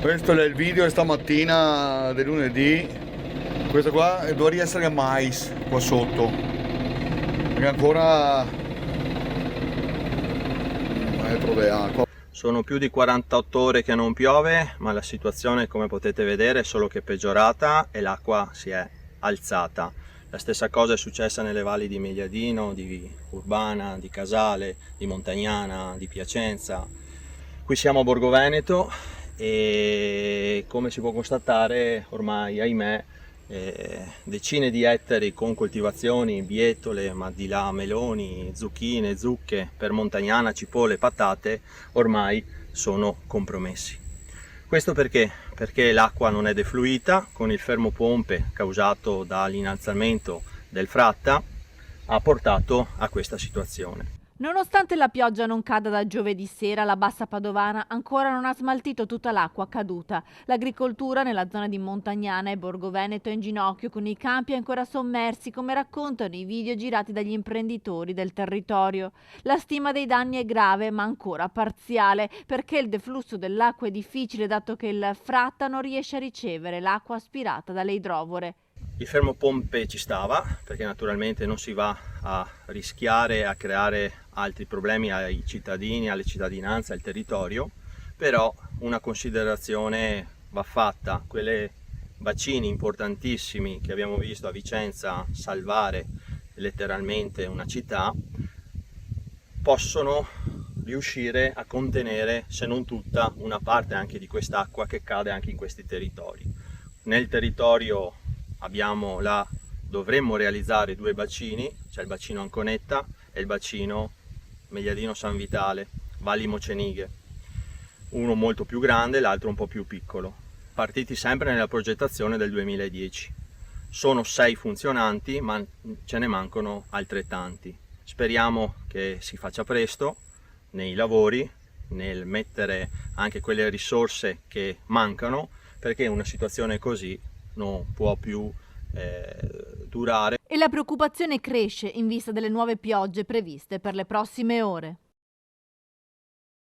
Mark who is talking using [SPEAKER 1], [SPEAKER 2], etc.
[SPEAKER 1] Questo è il video stamattina del lunedì. Questo qua dovrebbe essere mais qua sotto, perché ancora un metro di acqua.
[SPEAKER 2] Sono più di 48 ore che non piove, ma la situazione, come potete vedere, è solo che peggiorata e l'acqua si è alzata. La stessa cosa è successa nelle valli di Megliadino, di Urbana, di Casale, di Montagnana, di Piacenza. Qui siamo a Borgo Veneto e, come si può constatare, ormai, ahimè, decine di ettari con coltivazioni, bietole, ma di là meloni, zucchine, zucche, per Montagnana, cipolle, patate, ormai sono compromessi. Questo perché? Perché l'acqua non è defluita, con il fermo pompe causato dall'innalzamento del Fratta ha portato a questa situazione.
[SPEAKER 3] Nonostante la pioggia non cada da giovedì sera, la Bassa Padovana ancora non ha smaltito tutta l'acqua caduta. L'agricoltura nella zona di Montagnana e Borgo Veneto è in ginocchio, con i campi ancora sommersi, come raccontano i video girati dagli imprenditori del territorio. La stima dei danni è grave, ma ancora parziale, perché il deflusso dell'acqua è difficile, dato che il Fratta non riesce a ricevere l'acqua aspirata dalle idrovore.
[SPEAKER 2] Il fermo pompe ci stava, perché naturalmente non si va a rischiare a creare altri problemi ai cittadini, alle cittadinanze, al territorio, però una considerazione va fatta: quelle bacini importantissimi che abbiamo visto a Vicenza salvare letteralmente una città possono riuscire a contenere, se non tutta, una parte anche di quest'acqua che cade anche in questi territori. Nel territorio dovremmo realizzare due bacini, c'è il bacino Anconetta e il bacino Megliadino San Vitale, Valli Mocenighe, uno molto più grande, l'altro un po' più piccolo, partiti sempre nella progettazione del 2010. Sono 6 funzionanti, ma ce ne mancano altrettanti. Speriamo che si faccia presto nei lavori, nel mettere anche quelle risorse che mancano, perché una situazione così non può più durare.
[SPEAKER 3] E la preoccupazione cresce in vista delle nuove piogge previste per le prossime ore.